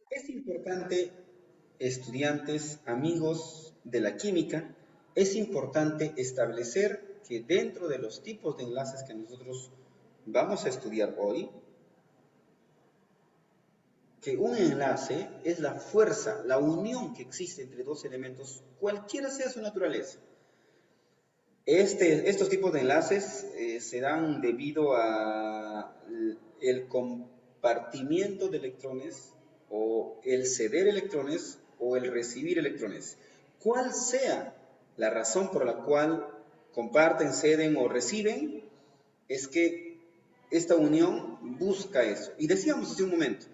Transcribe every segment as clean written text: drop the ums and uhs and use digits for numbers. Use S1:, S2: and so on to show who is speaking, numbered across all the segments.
S1: Es importante, estudiantes, amigos de la química, es importante establecer que dentro de los tipos de enlaces que nosotros vamos a estudiar hoy, que un enlace es la fuerza, la unión que existe entre dos elementos, cualquiera sea su naturaleza. Estos tipos de enlaces se dan debido a el compartimiento de electrones o el ceder electrones o el recibir electrones. Cuál sea la razón por la cual comparten, ceden o reciben, es que esta unión busca eso. Y decíamos hace un momento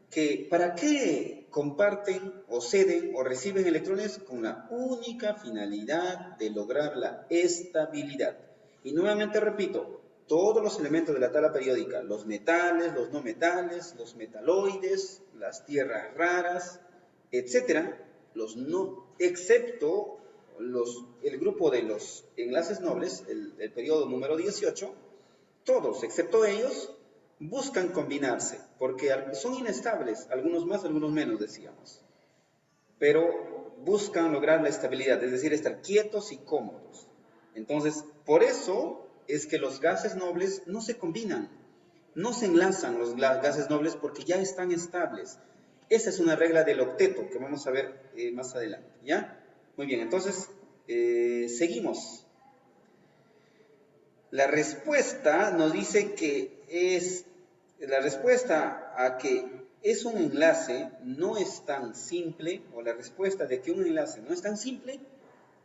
S1: que ¿para qué comparten o ceden o reciben electrones? Con la única finalidad de lograr la estabilidad. Y nuevamente repito, todos los elementos de la tabla periódica, los metales, los no metales, los metaloides, las tierras raras, etcétera, los no, excepto el grupo de los enlaces nobles, el periodo número 18, todos, excepto ellos, buscan combinarse, porque son inestables, algunos más, algunos menos, decíamos, pero buscan lograr la estabilidad, es decir, estar quietos y cómodos. Entonces, por eso es que los gases nobles no se combinan, no se enlazan los gases nobles porque ya están estables. Esa es una regla del octeto que vamos a ver más adelante, ¿ya? Muy bien, entonces, seguimos. La respuesta nos dice que la respuesta a que es un enlace no es tan simple, o la respuesta de que un enlace no es tan simple,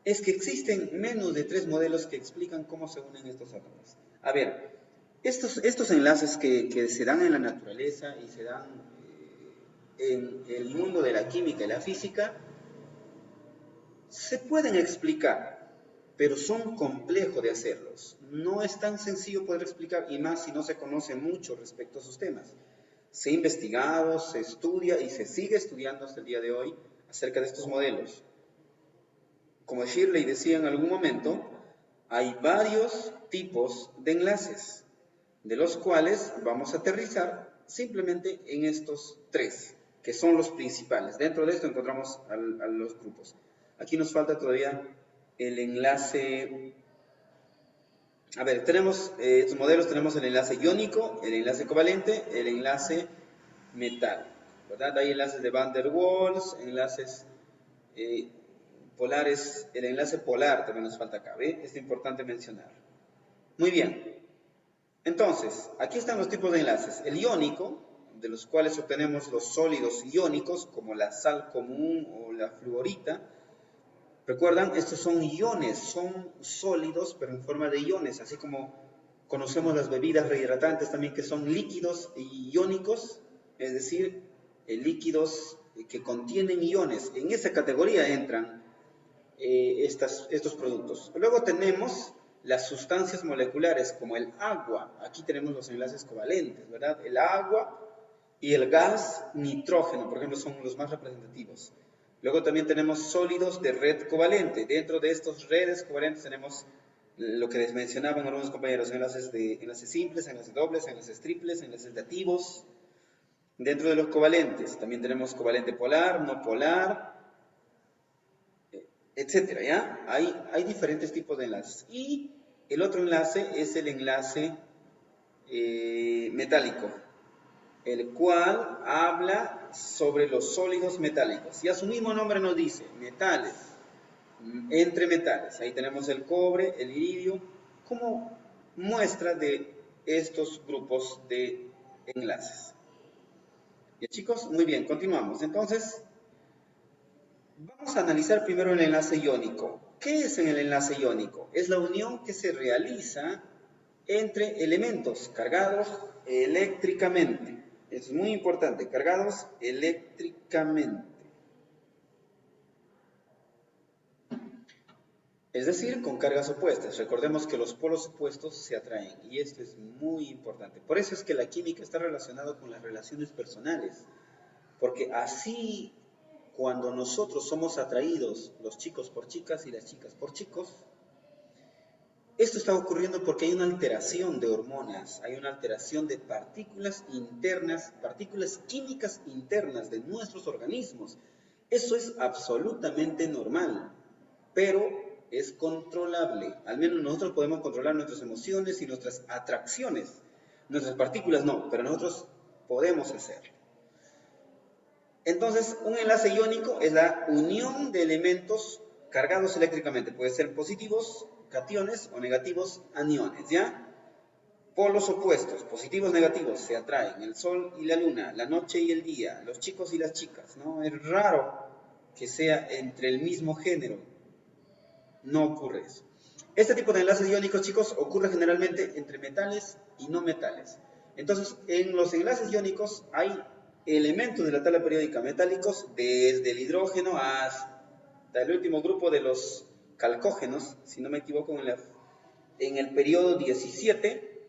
S1: es que existen menos de 3 modelos que explican cómo se unen estos átomos. A ver, estos enlaces que se dan en la naturaleza y se dan en el mundo de la química y la física, se pueden explicar, pero son complejos de hacerlos. No es tan sencillo poder explicar, y más si no se conoce mucho respecto a sus temas. Se ha investigado, se estudia y se sigue estudiando hasta el día de hoy acerca de estos modelos. Como Shirley decía en algún momento, hay varios tipos de enlaces, de los cuales vamos a aterrizar simplemente en estos 3, que son los principales. Dentro de esto encontramos a los grupos. Aquí nos falta todavía el enlace. A ver, tenemos estos modelos, tenemos el enlace iónico, el enlace covalente, el enlace metal, ¿verdad? Hay enlaces de Van der Waals, enlaces eh, polares, el enlace polar también nos falta acá, ¿ve? Es importante mencionar. Muy bien. Entonces, aquí están los tipos de enlaces. El iónico, de los cuales obtenemos los sólidos iónicos, como la sal común o la fluorita. Recuerdan, estos son iones, son sólidos, pero en forma de iones, así como conocemos las bebidas rehidratantes también, que son líquidos iónicos, es decir, líquidos que contienen iones. En esa categoría entran estos productos. Luego tenemos las sustancias moleculares como el agua. Aquí tenemos los enlaces covalentes, ¿verdad? El agua y el gas nitrógeno, por ejemplo, son los más representativos. Luego también tenemos sólidos de red covalente. Dentro de estos redes covalentes tenemos lo que les mencionaban algunos compañeros, enlaces simples, enlaces dobles, enlaces triples, enlaces dativos. Dentro de los covalentes también tenemos covalente polar, no polar, etcétera, ¿ya? Hay diferentes tipos de enlaces. Y el otro enlace es el enlace metálico, el cual habla sobre los sólidos metálicos. Ya su mismo nombre nos dice, metales, entre metales. Ahí tenemos el cobre, el iridio, como muestra de estos grupos de enlaces. Bien, chicos, muy bien, continuamos. Entonces, vamos a analizar primero el enlace iónico. ¿Qué es el enlace iónico? Es la unión que se realiza entre elementos cargados eléctricamente. Es muy importante, cargados eléctricamente. Es decir, con cargas opuestas. Recordemos que los polos opuestos se atraen y esto es muy importante. Por eso es que la química está relacionada con las relaciones personales. Porque así, cuando nosotros somos atraídos, los chicos por chicas y las chicas por chicos, Esto está ocurriendo porque hay una alteración de hormonas, hay una alteración de partículas internas, partículas químicas internas de nuestros organismos. Eso es absolutamente normal, pero es controlable. Al menos nosotros podemos controlar nuestras emociones y nuestras atracciones. Nuestras partículas no, pero nosotros podemos hacerlo. Entonces, un enlace iónico es la unión de elementos cargados eléctricamente. Puede ser positivos, cationes, o negativos, aniones, ¿ya? Polos opuestos, positivos, negativos, se atraen. El sol y la luna, la noche y el día, los chicos y las chicas, ¿no? Es raro que sea entre el mismo género. No ocurre eso. Este tipo de enlaces iónicos, chicos, ocurre generalmente entre metales y no metales. Entonces, en los enlaces iónicos hay elementos de la tabla periódica metálicos, desde el hidrógeno hasta el último grupo de los calcógenos, si no me equivoco, en el periodo 17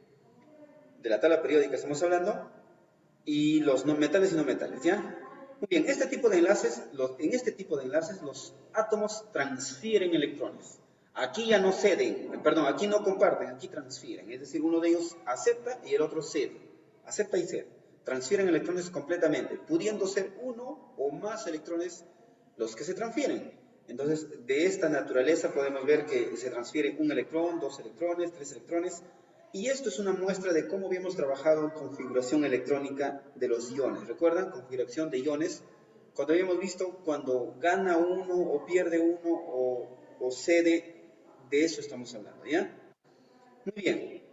S1: de la tabla periódica estamos hablando, y los no metales y no metales, ¿ya? Muy bien, en este tipo de enlaces los átomos transfieren electrones. Aquí ya no ceden, perdón, aquí no comparten, aquí transfieren. Es decir, uno de ellos acepta y el otro cede. Acepta y cede. Transfieren electrones completamente, pudiendo ser uno o más electrones los que se transfieren. Entonces, de esta naturaleza podemos ver que se transfiere un electrón, dos electrones, tres electrones. Y esto es una muestra de cómo habíamos trabajado en configuración electrónica de los iones. ¿Recuerdan? Configuración de iones. Cuando habíamos visto cuando gana uno o pierde uno o cede, de eso estamos hablando, ¿ya? Muy bien.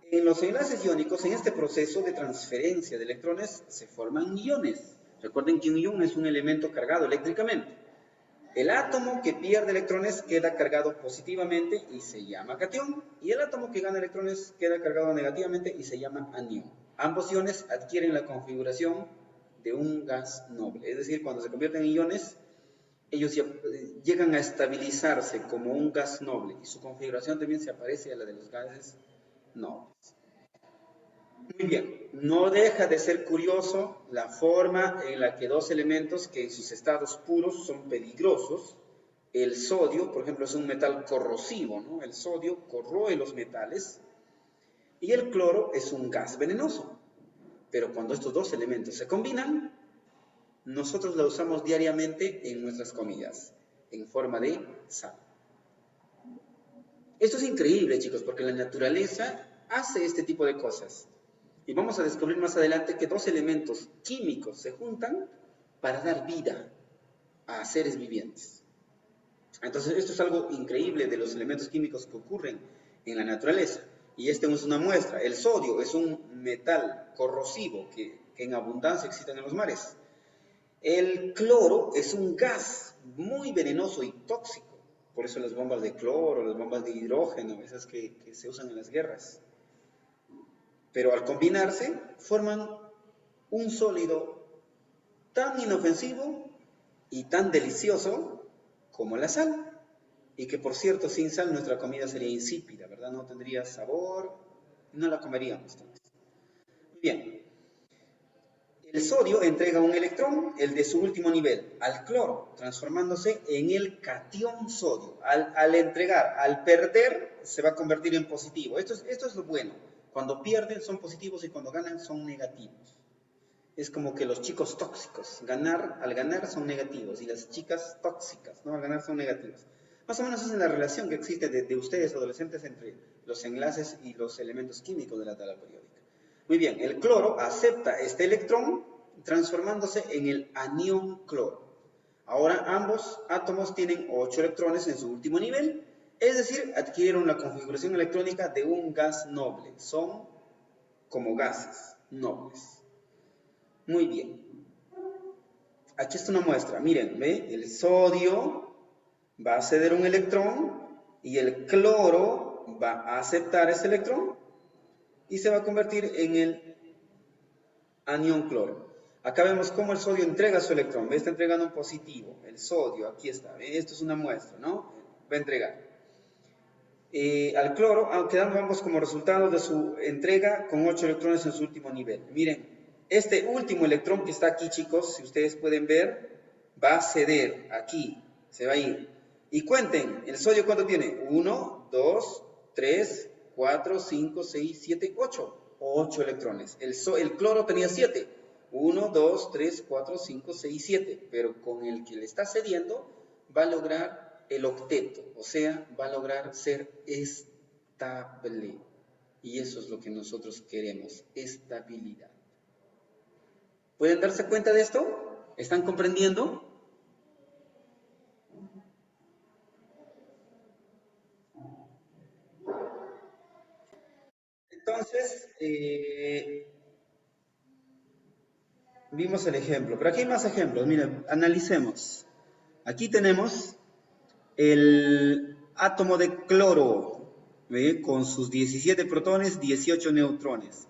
S1: En los enlaces iónicos, en este proceso de transferencia de electrones, se forman iones. Recuerden que un ion es un elemento cargado eléctricamente. El átomo que pierde electrones queda cargado positivamente y se llama catión, y el átomo que gana electrones queda cargado negativamente y se llama anión. Ambos iones adquieren la configuración de un gas noble, es decir, cuando se convierten en iones, ellos llegan a estabilizarse como un gas noble, y su configuración también se aparece a la de los gases nobles. Muy bien, no deja de ser curioso la forma en la que dos elementos que en sus estados puros son peligrosos, el sodio, por ejemplo, es un metal corrosivo, ¿no? El sodio corroe los metales, y el cloro es un gas venenoso. Pero cuando estos dos elementos se combinan, nosotros la usamos diariamente en nuestras comidas, en forma de sal. Esto es increíble, chicos, porque la naturaleza hace este tipo de cosas. Y vamos a descubrir más adelante que dos elementos químicos se juntan para dar vida a seres vivientes. Entonces, esto es algo increíble de los elementos químicos que ocurren en la naturaleza. Y esta es una muestra. El sodio es un metal corrosivo que en abundancia existe en los mares. El cloro es un gas muy venenoso y tóxico. Por eso las bombas de cloro, las bombas de hidrógeno, esas que se usan en las guerras. Pero al combinarse, forman un sólido tan inofensivo y tan delicioso como la sal. Y que, por cierto, sin sal nuestra comida sería insípida, ¿verdad? No tendría sabor, no la comeríamos. Bien. El sodio entrega un electrón, el de su último nivel, al cloro, transformándose en el catión sodio. Al entregar, al perder, se va a convertir en positivo. Esto es lo bueno. Cuando pierden son positivos y cuando ganan son negativos. Es como que los chicos tóxicos, al ganar son negativos, y las chicas tóxicas, ¿no? Al ganar son negativas. Más o menos esa es la relación que existe de ustedes, adolescentes, entre los enlaces y los elementos químicos de la tabla periódica. Muy bien, el cloro acepta este electrón transformándose en el anión cloro. Ahora ambos átomos tienen 8 electrones en su último nivel, es decir, adquirieron la configuración electrónica de un gas noble. Son como gases nobles. Muy bien. Aquí está una muestra. Miren, ¿ve? El sodio va a ceder un electrón y el cloro va a aceptar ese electrón y se va a convertir en el anión cloro. Acá vemos cómo el sodio entrega su electrón. ¿Ve? Está entregando un positivo. El sodio, aquí está. ¿Ve? Esto es una muestra, ¿no? Va a entregar. Al cloro, quedando ambos como resultado de su entrega con 8 electrones en su último nivel. Miren, este último electrón que está aquí, chicos, si ustedes pueden ver, va a ceder aquí, se va a ir. Y cuenten, ¿el sodio cuánto tiene? 1, 2, 3, 4, 5, 6, 7, 8. 8 electrones. El cloro tenía 7. 1, 2, 3, 4, 5, 6, 7. Pero con el que le está cediendo va a lograr el octeto. O sea, va a lograr ser estable. Y eso es lo que nosotros queremos, estabilidad. ¿Pueden darse cuenta de esto? ¿Están comprendiendo? Entonces, vimos el ejemplo, pero aquí hay más ejemplos. Miren, analicemos. Aquí tenemos el átomo de cloro, ¿ve? Con sus 17 protones, 18 neutrones.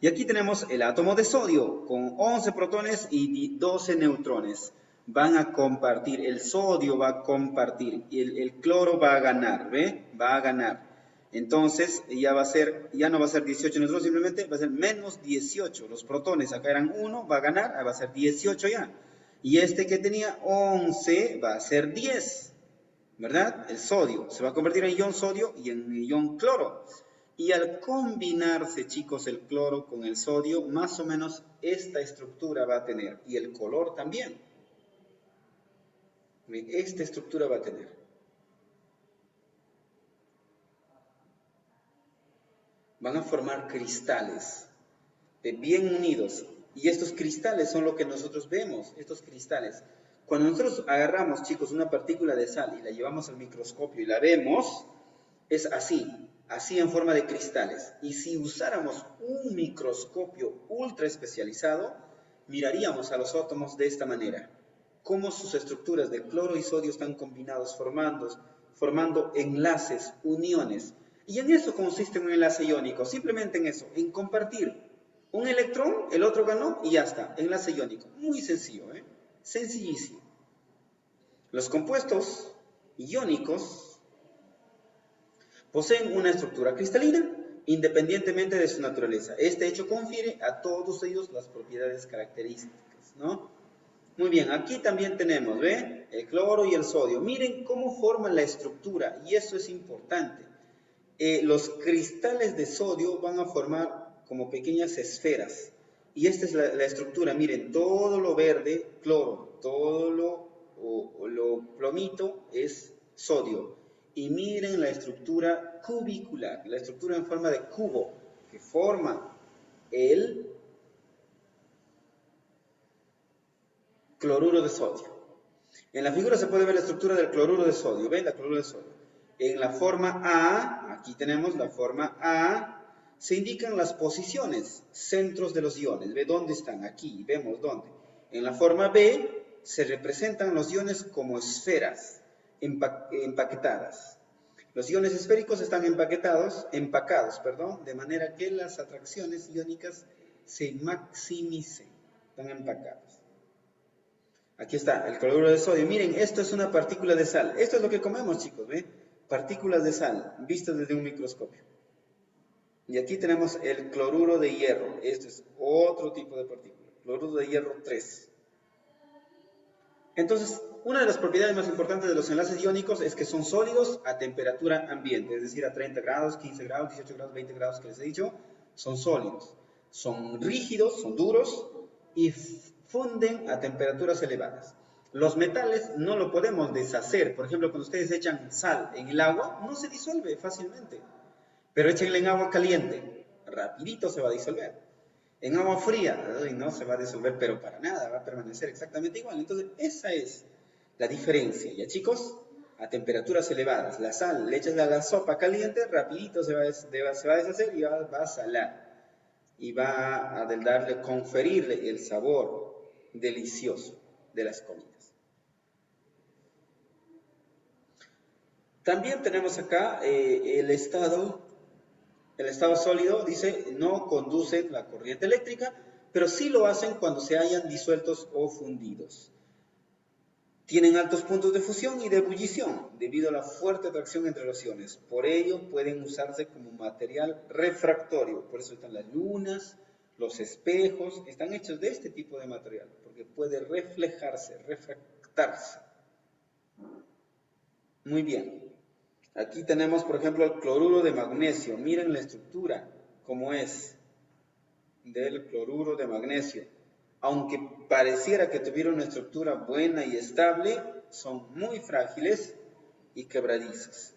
S1: Y aquí tenemos el átomo de sodio, con 11 protones y 12 neutrones. Van a compartir, el sodio va a compartir, y el cloro va a ganar, ¿ve? Va a ganar. Entonces, ya no va a ser 18 neutrones, simplemente va a ser menos 18. Los protones, acá eran 1, va a ganar, va a ser 18 ya. Y este que tenía 11 va a ser 10. ¿Verdad? El sodio se va a convertir en ion sodio y en ion cloro. Y al combinarse, chicos, el cloro con el sodio, más o menos esta estructura va a tener. Y el color también. Esta estructura va a tener. Van a formar cristales bien unidos. Y estos cristales son lo que nosotros vemos, estos cristales. Cuando nosotros agarramos, chicos, una partícula de sal y la llevamos al microscopio y la vemos, es así, así en forma de cristales. Y si usáramos un microscopio ultra especializado, miraríamos a los átomos de esta manera. Cómo sus estructuras de cloro y sodio están combinados, formando enlaces, uniones. Y en eso consiste un enlace iónico, simplemente en eso, en compartir un electrón, el otro ganó y ya está, enlace iónico. Muy sencillo, ¿eh? Sencillísimo. Los compuestos iónicos poseen una estructura cristalina independientemente de su naturaleza. Este hecho confiere a todos ellos las propiedades características, ¿no? Muy bien, aquí también tenemos, ¿ve? El cloro y el sodio. Miren cómo forman la estructura, y eso es importante. Los cristales de sodio van a formar como pequeñas esferas. Y esta es la estructura. Miren, todo lo verde, cloro, todo lo plomito es sodio. Y miren la estructura cubicular, la estructura en forma de cubo que forma el cloruro de sodio. En la figura se puede ver la estructura del cloruro de sodio. ¿Ven? La cloruro de sodio. En la forma A, aquí tenemos la forma A, se indican las posiciones, centros de los iones. ¿Ve dónde están? Aquí, vemos dónde. En la forma B se representan los iones como esferas empaquetadas. Los iones esféricos están empacados, de manera que las atracciones iónicas se maximicen. Están empacados. Aquí está, el cloruro de sodio. Miren, esto es una partícula de sal. Esto es lo que comemos, chicos, ¿ve? Partículas de sal, vistas desde un microscopio. Y aquí tenemos el cloruro de hierro. Este es otro tipo de partícula. Cloruro de hierro 3. Entonces, una de las propiedades más importantes de los enlaces iónicos es que son sólidos a temperatura ambiente, es decir, a 30 grados, 15 grados, 18 grados, 20 grados que les he dicho, son sólidos. Son rígidos, son duros y funden a temperaturas elevadas. Los metales no lo podemos deshacer. Por ejemplo, cuando ustedes echan sal en el agua, no se disuelve fácilmente. Pero échenle en agua caliente, rapidito se va a disolver. En agua fría, no se va a disolver, pero para nada, va a permanecer exactamente igual. Entonces, esa es la diferencia. Ya, chicos, a temperaturas elevadas, la sal, le echas a la sopa caliente, rapidito se va a deshacer y va a salar. Y va a conferirle el sabor delicioso de las comidas. También tenemos acá el estado sólido, dice, no conducen la corriente eléctrica, pero sí lo hacen cuando se hayan disueltos o fundidos. Tienen altos puntos de fusión y de ebullición debido a la fuerte atracción entre los iones. Por ello pueden usarse como material refractorio. Por eso están las lunas, los espejos, están hechos de este tipo de material, porque puede reflejarse, refractarse. Muy bien. Aquí tenemos, por ejemplo, el cloruro de magnesio. Miren la estructura, cómo es del cloruro de magnesio. Aunque pareciera que tuviera una estructura buena y estable, son muy frágiles y quebradizas.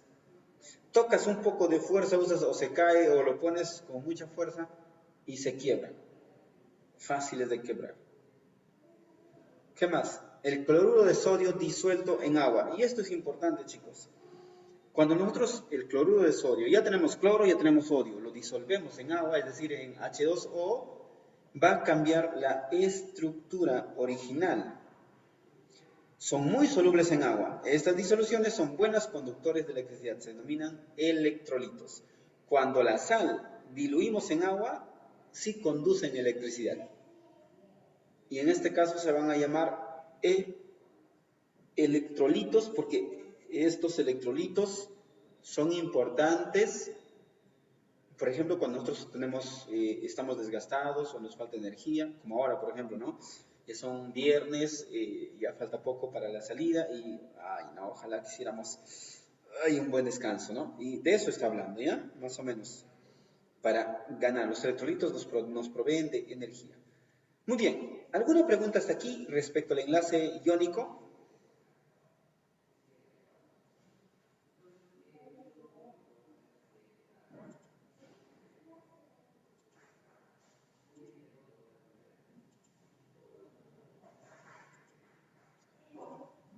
S1: Tocas un poco de fuerza, usas o se cae o lo pones con mucha fuerza y se quiebra. Fáciles de quebrar. ¿Qué más? El cloruro de sodio disuelto en agua. Y esto es importante, chicos. Cuando nosotros el cloruro de sodio, ya tenemos cloro, ya tenemos sodio, lo disolvemos en agua, es decir, en H2O, va a cambiar la estructura original. Son muy solubles en agua. Estas disoluciones son buenos conductores de electricidad, se denominan electrolitos. Cuando la sal diluimos en agua, sí conducen electricidad. Y en este caso se van a llamar electrolitos porque estos electrolitos son importantes. Por ejemplo, cuando nosotros estamos desgastados o nos falta energía, como ahora, por ejemplo, ¿no? Que son viernes, ya falta poco para la salida y, ay, no, ojalá quisiéramos, un buen descanso, ¿no? Y de eso está hablando, ¿ya? Más o menos, para ganar. Los electrolitos nos proveen de energía. Muy bien, ¿alguna pregunta hasta aquí respecto al enlace iónico?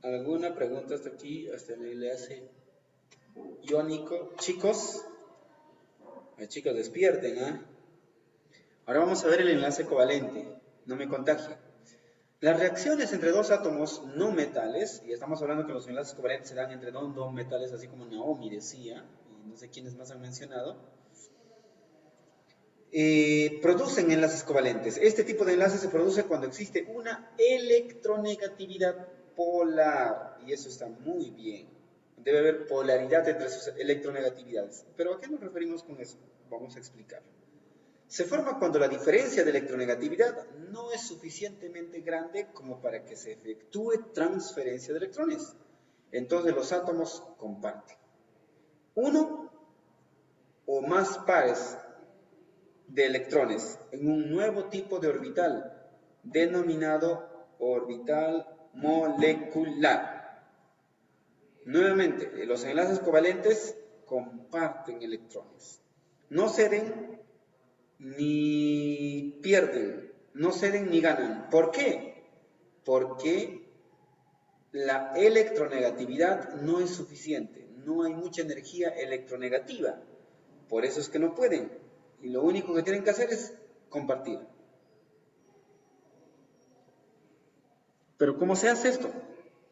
S1: ¿Alguna pregunta hasta aquí, hasta el enlace iónico? Chicos, chicos, despierten, ¿ah? Ahora vamos a ver el enlace covalente, no me contagie. Las reacciones entre dos átomos no metales, y estamos hablando que los enlaces covalentes se dan entre dos metales, así como Naomi decía, y no sé quiénes más han mencionado, producen enlaces covalentes. Este tipo de enlace se produce cuando existe una electronegatividad polar, y eso está muy bien. Debe haber polaridad entre sus electronegatividades. ¿Pero a qué nos referimos con eso? Vamos a explicarlo. Se forma cuando la diferencia de electronegatividad no es suficientemente grande como para que se efectúe transferencia de electrones. Entonces los átomos comparten uno o más pares de electrones en un nuevo tipo de orbital denominado orbital molecular. Nuevamente, los enlaces covalentes comparten electrones. No ceden ni pierden, no ceden ni ganan. ¿Por qué? Porque la electronegatividad no es suficiente, no hay mucha energía electronegativa, por eso es que no pueden, y lo único que tienen que hacer es compartir. Pero ¿cómo se hace esto?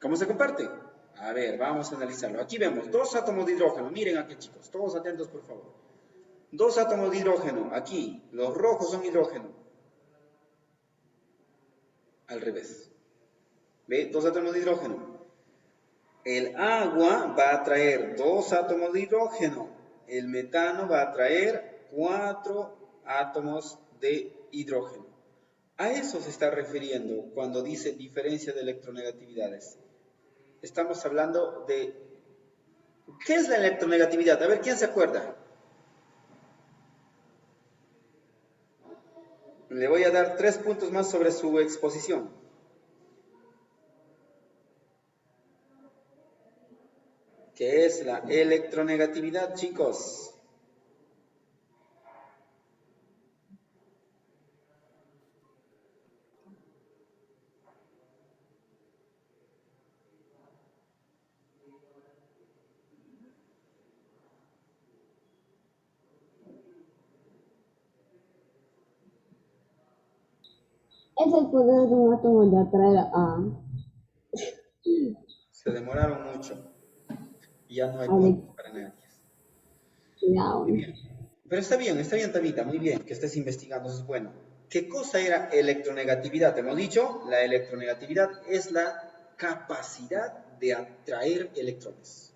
S1: ¿Cómo se comparte? A ver, vamos a analizarlo. Aquí vemos dos átomos de hidrógeno, miren aquí chicos, todos atentos por favor. Dos átomos de hidrógeno, aquí, los rojos son hidrógeno. Al revés. ¿Ve? Dos átomos de hidrógeno. El agua va a traer dos átomos de hidrógeno. El metano va a traer 4 átomos de hidrógeno. A eso se está refiriendo cuando dice diferencia de electronegatividades. Estamos hablando de... ¿Qué es la electronegatividad? A ver, ¿quién se acuerda? Le voy a dar 3 puntos más sobre su exposición. ¿Qué es la electronegatividad, chicos?
S2: Es el poder de un átomo de atraer a
S1: Se demoraron mucho. Ya no hay
S2: Alex.
S1: puntos para nadie. Muy
S2: Cuidado.
S1: bien. Pero está bien, Tabita, muy bien que estés investigando, eso es bueno. ¿Qué cosa era electronegatividad? Hemos dicho, la electronegatividad es la capacidad de atraer electrones.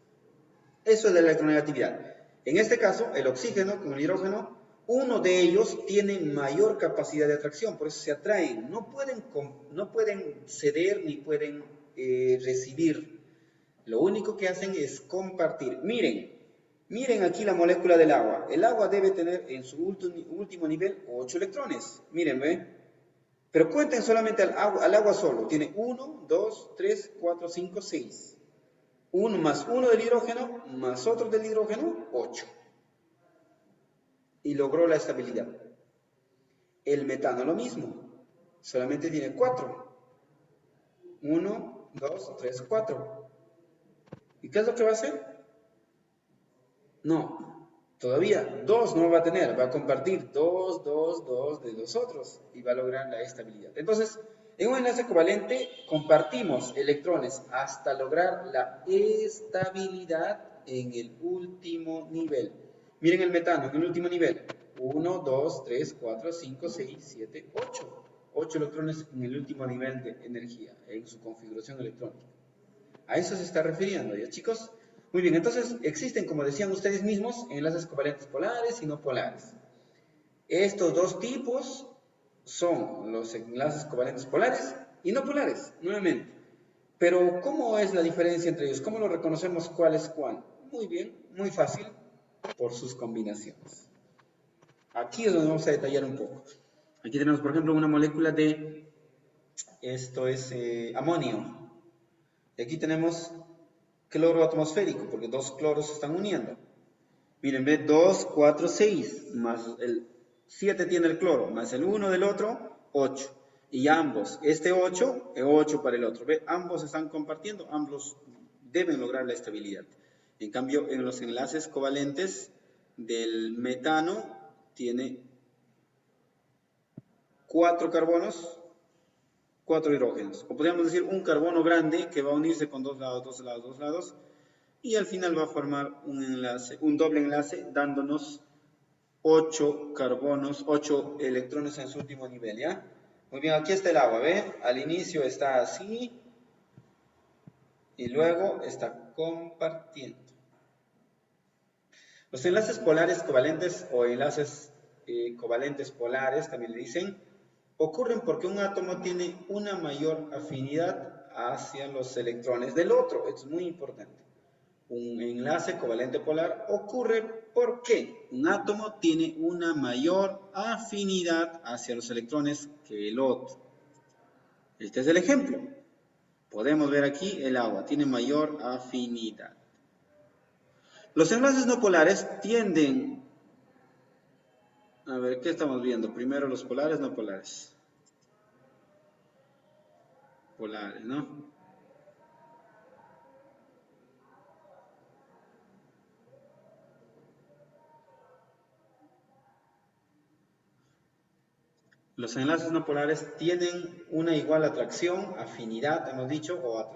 S1: Eso es la electronegatividad. En este caso, el oxígeno con el hidrógeno, uno de ellos tiene mayor capacidad de atracción, por eso se atraen. No pueden ceder ni pueden recibir. Lo único que hacen es compartir. Miren, Miren aquí la molécula del agua. El agua debe tener en su último nivel 8 electrones. Miren, ¿ve? Pero cuenten solamente al agua solo. Tiene 1, 2, 3, 4, 5, 6. 1 más 1 del hidrógeno más otro del hidrógeno, 8. Y logró la estabilidad. El metano lo mismo. Solamente tiene 4. 1, 2, 3, 4. ¿Y qué es lo que va a hacer? No, todavía 2 no va a tener, va a compartir 2, 2, 2 de los otros y va a lograr la estabilidad. Entonces, en un enlace covalente compartimos electrones hasta lograr la estabilidad en el último nivel. Miren el metano en el último nivel. 1, 2, 3, 4, 5, 6, 7, 8. 8 electrones en el último nivel de energía, en su configuración electrónica. A eso se está refiriendo, ¿ya, chicos? Muy bien, entonces existen, como decían ustedes mismos, enlaces covalentes polares y no polares. Estos dos tipos son los enlaces covalentes polares y no polares, nuevamente. Pero, ¿cómo es la diferencia entre ellos? ¿Cómo lo reconocemos cuál es cuál? Muy bien, muy fácil, por sus combinaciones. Aquí es donde vamos a detallar un poco. Aquí tenemos, por ejemplo, una molécula de, esto es amonio. Y aquí tenemos cloro atmosférico, porque dos cloros se están uniendo. Miren, ve, 2, 4, 6, más el 7 tiene el cloro, más el 1 del otro, 8. Y ambos, este 8, 8 para el otro. Ve, ambos están compartiendo, ambos deben lograr la estabilidad. En cambio, en los enlaces covalentes del metano, tiene 4 carbonos, 4 hidrógenos. O podríamos decir un carbono grande que va a unirse con 2 lados, 2 lados, 2 lados. Y al final va a formar un enlace, un doble enlace, dándonos 8 carbonos, 8 electrones en su último nivel, ¿ya? Muy bien, aquí está el agua, ¿ve? Al inicio está así y luego está compartiendo. Los enlaces polares covalentes o enlaces covalentes polares, también le dicen, ocurren porque un átomo tiene una mayor afinidad hacia los electrones del otro. Esto es muy importante. Un enlace covalente polar ocurre porque un átomo tiene una mayor afinidad hacia los electrones que el otro. Este es el ejemplo. Podemos ver aquí el agua, tiene mayor afinidad. Los enlaces no polares tienden... A ver, ¿qué estamos viendo? Primero los polares, no polares. Polares, ¿no? Los enlaces no polares tienen una igual atracción, afinidad, hemos dicho, o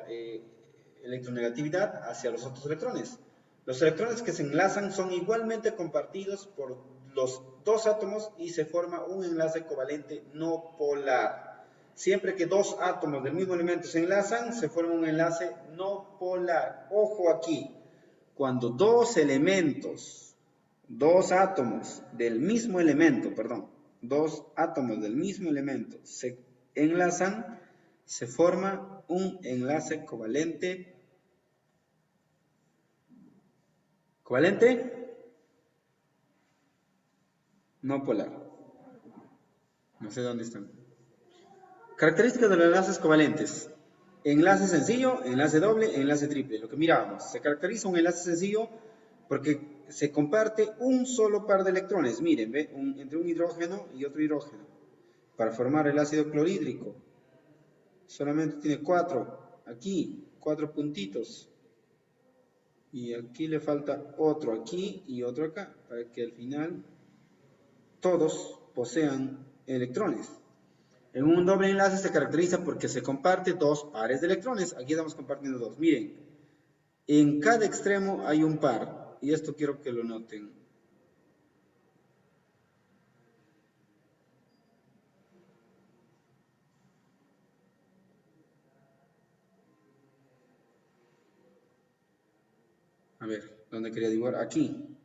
S1: electronegatividad hacia los otros electrones. Los electrones que se enlazan son igualmente compartidos por los dos átomos y se forma un enlace covalente no polar. Siempre que dos átomos del mismo elemento se enlazan, se forma un enlace no polar. Ojo aquí, cuando dos átomos del mismo elemento, dos átomos del mismo elemento se enlazan, se forma un enlace covalente. ¿Covalente? No polar. No sé dónde están. Características de los enlaces covalentes. Enlace sencillo, enlace doble, enlace triple. Lo que mirábamos. Se caracteriza un enlace sencillo porque se comparte un solo par de electrones. Miren, ¿ve? Entre un hidrógeno y otro hidrógeno. Para formar el ácido clorhídrico. Solamente tiene 4. Aquí, 4 puntitos. Y aquí le falta otro aquí y otro acá. Para que al final todos posean electrones. En un doble enlace se caracteriza porque se comparte dos pares de electrones. Aquí estamos compartiendo dos. Miren, en cada extremo hay un par. Y esto quiero que lo noten. A ver, ¿dónde quería dibujar? Aquí.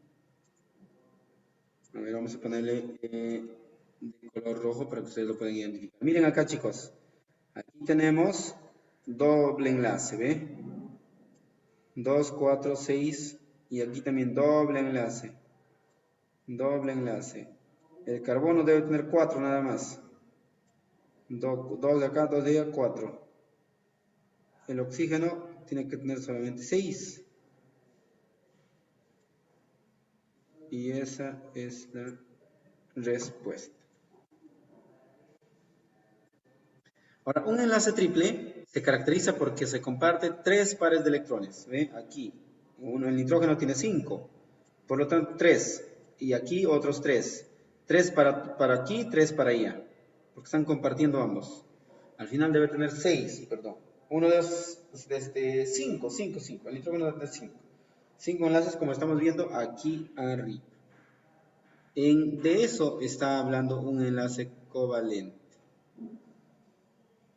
S1: A ver, vamos a ponerle de color rojo para que ustedes lo puedan identificar. Miren acá, chicos. Aquí tenemos doble enlace, ¿ve? 2, 4, 6, Y aquí también doble enlace. Doble enlace. El carbono debe tener 4 nada más. 2 de acá, 2 de allá, 4. El oxígeno tiene que tener solamente 6. Y esa es la respuesta. Ahora, un enlace triple se caracteriza porque se comparte 3 pares de electrones. ¿Ve? Aquí, el nitrógeno tiene 5, por lo tanto 3. Y aquí otros 3. 3 para aquí, 3 para allá, porque están compartiendo ambos. Al final debe tener 6, perdón. Uno de los 5. El nitrógeno debe tener 5. 5 enlaces como estamos viendo aquí arriba. De eso está hablando un enlace covalente.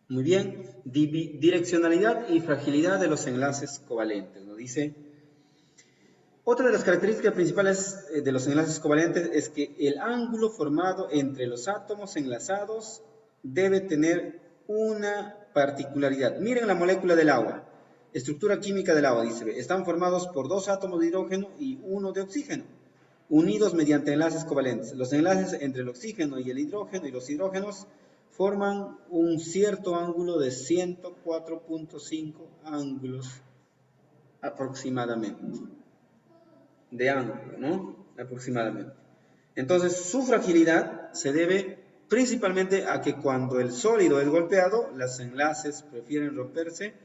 S1: Muy bien, direccionalidad y fragilidad de los enlaces covalentes. Nos dice, otra de las características principales de los enlaces covalentes es que el ángulo formado entre los átomos enlazados debe tener una particularidad. Miren la molécula del agua, estructura química del agua, dice, están formados por 2 átomos de hidrógeno y 1 de oxígeno, unidos mediante enlaces covalentes. Los enlaces entre el oxígeno y el hidrógeno y los hidrógenos forman un cierto ángulo de 104.5 ángulos aproximadamente. De ángulo, ¿no? Aproximadamente. Entonces, su fragilidad se debe principalmente a que cuando el sólido es golpeado, los enlaces prefieren romperse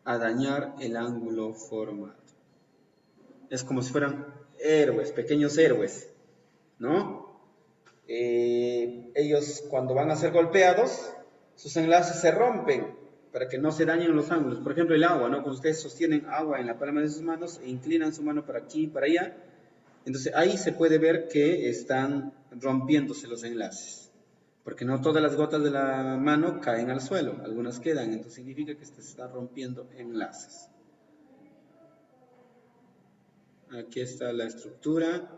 S1: a dañar el ángulo formado. Es como si fueran héroes, pequeños héroes, ¿no? Ellos cuando van a ser golpeados, sus enlaces se rompen para que no se dañen los ángulos. Por ejemplo, el agua, ¿no? Cuando ustedes sostienen agua en la palma de sus manos e inclinan su mano para aquí y para allá, entonces ahí se puede ver que están rompiéndose los enlaces. Porque no todas las gotas de la mano caen al suelo, algunas quedan, entonces significa que se están rompiendo enlaces. Aquí está la estructura.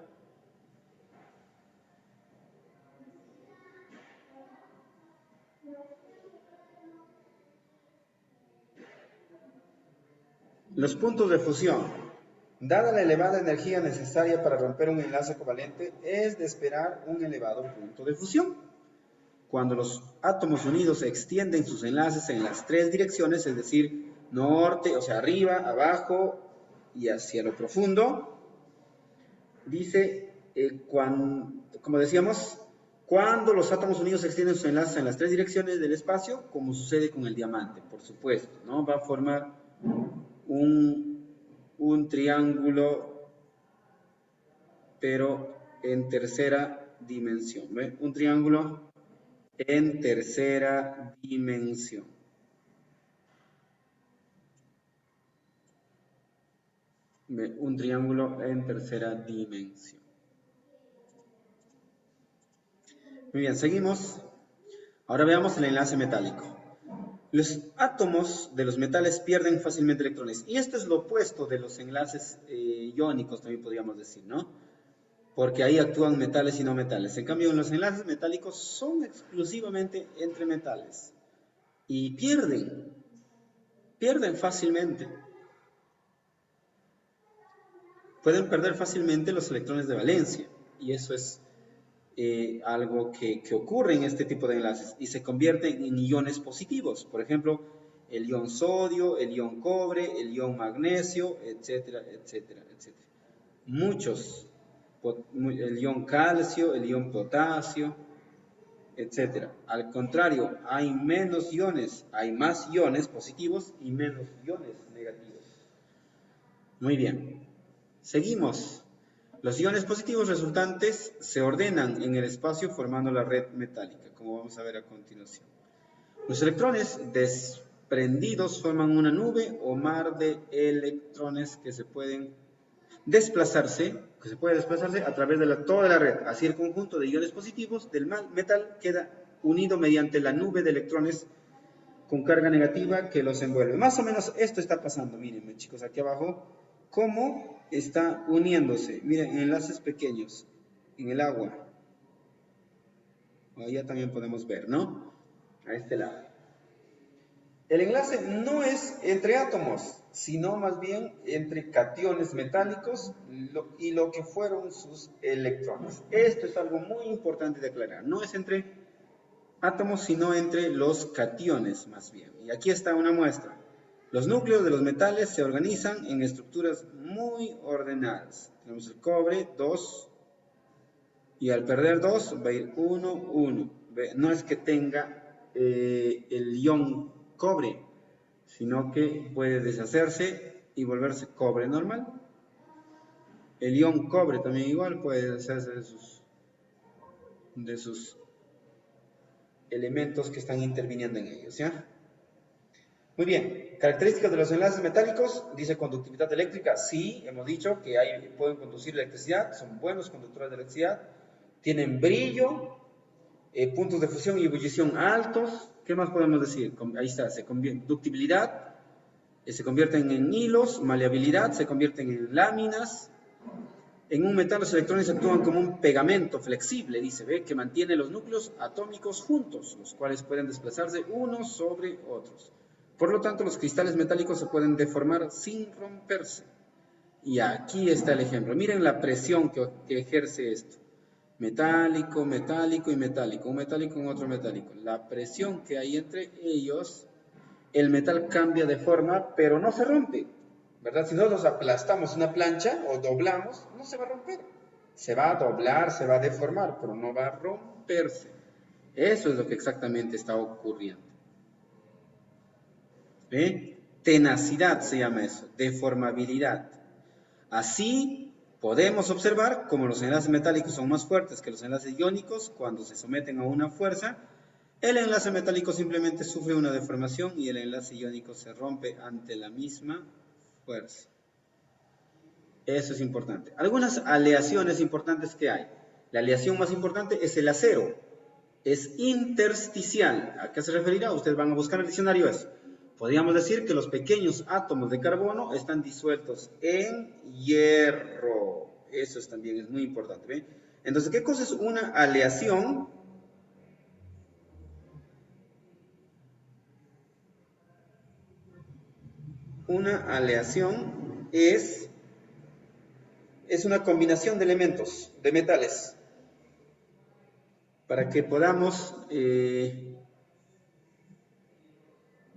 S1: Los puntos de fusión. Dada la elevada energía necesaria para romper un enlace covalente, es de esperar un elevado punto de fusión. Cuando los átomos unidos extienden sus enlaces en las 3 direcciones, es decir, norte, o sea, arriba, abajo y hacia lo profundo, dice, como decíamos, cuando los átomos unidos extienden sus enlaces en las 3 direcciones del espacio, como sucede con el diamante, por supuesto, ¿no? Va a formar un triángulo, pero en tercera dimensión. ¿Ve? Un triángulo en tercera dimensión. ¿Ve? Un triángulo en tercera dimensión. Muy bien, seguimos. Ahora veamos el enlace metálico. Los átomos de los metales pierden fácilmente electrones. Y esto es lo opuesto de los enlaces iónicos, también podríamos decir, ¿no? Porque ahí actúan metales y no metales. En cambio, los enlaces metálicos son exclusivamente entre metales. Y pierden fácilmente. Pueden perder fácilmente los electrones de valencia. Y eso es algo que ocurre en este tipo de enlaces. Y se convierten en iones positivos. Por ejemplo, el ion sodio, el ion cobre, el ion magnesio, etcétera, etcétera, etcétera. Muchos. El ion calcio, el ion potasio, etcétera. Al contrario, hay menos iones, hay más iones positivos y menos iones negativos. Muy bien. Seguimos. Los iones positivos resultantes se ordenan en el espacio formando la red metálica, como vamos a ver a continuación. Los electrones desprendidos forman una nube o mar de electrones que se pueden desplazarse a través de toda la red. Así el conjunto de iones positivos del metal queda unido mediante la nube de electrones con carga negativa que los envuelve. Más o menos esto está pasando, miren chicos, aquí abajo, cómo está uniéndose. Miren, enlaces pequeños en el agua. Allá también podemos ver, ¿no? A este lado. El enlace no es entre átomos, sino más bien entre cationes metálicos y lo que fueron sus electrones. Esto es algo muy importante de aclarar. No es entre átomos, sino entre los cationes más bien. Y aquí está una muestra. Los núcleos de los metales se organizan en estructuras muy ordenadas. Tenemos el cobre, 2, y al perder 2 va a ir 1, 1. No es que tenga el ion cobre, sino que puede deshacerse y volverse cobre normal. El ion cobre también igual puede deshacerse de sus elementos que están interviniendo en ellos, ¿ya? Muy bien, características de los enlaces metálicos, dice conductividad eléctrica, sí, hemos dicho que pueden conducir electricidad, son buenos conductores de electricidad, tienen brillo, puntos de fusión y ebullición altos. ¿Qué más podemos decir? Ahí está, ductibilidad, se convierten en hilos, maleabilidad, se convierten en láminas. En un metal los electrones actúan como un pegamento flexible, dice, ¿ve? Que mantiene los núcleos atómicos juntos, los cuales pueden desplazarse unos sobre otros. Por lo tanto, los cristales metálicos se pueden deformar sin romperse. Y aquí está el ejemplo. Miren la presión que ejerce esto. Metálico, metálico y metálico. Un metálico con otro metálico. La presión que hay entre ellos, el metal cambia de forma, pero no se rompe, ¿verdad? Si nosotros aplastamos una plancha o doblamos, no se va a romper. Se va a doblar, se va a deformar, pero no va a romperse. Eso es lo que exactamente está ocurriendo. ¿Ve? Tenacidad se llama eso, deformabilidad. Así podemos observar cómo los enlaces metálicos son más fuertes que los enlaces iónicos cuando se someten a una fuerza. El enlace metálico simplemente sufre una deformación y el enlace iónico se rompe ante la misma fuerza. Eso es importante. Algunas aleaciones importantes que hay. La aleación más importante es el acero. Es intersticial. ¿A qué se referirá? Ustedes van a buscar en el diccionario eso. Podríamos decir que los pequeños átomos de carbono están disueltos en hierro. Eso también es muy importante. ¿Ve? Entonces, ¿qué cosa es una aleación? Una aleación es una combinación de elementos, de metales, para que podamos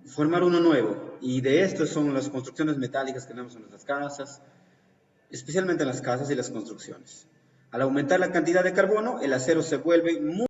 S1: formar uno nuevo. Y de esto son las construcciones metálicas que tenemos en nuestras casas, especialmente en las casas y las construcciones. Al aumentar la cantidad de carbono, el acero se vuelve muy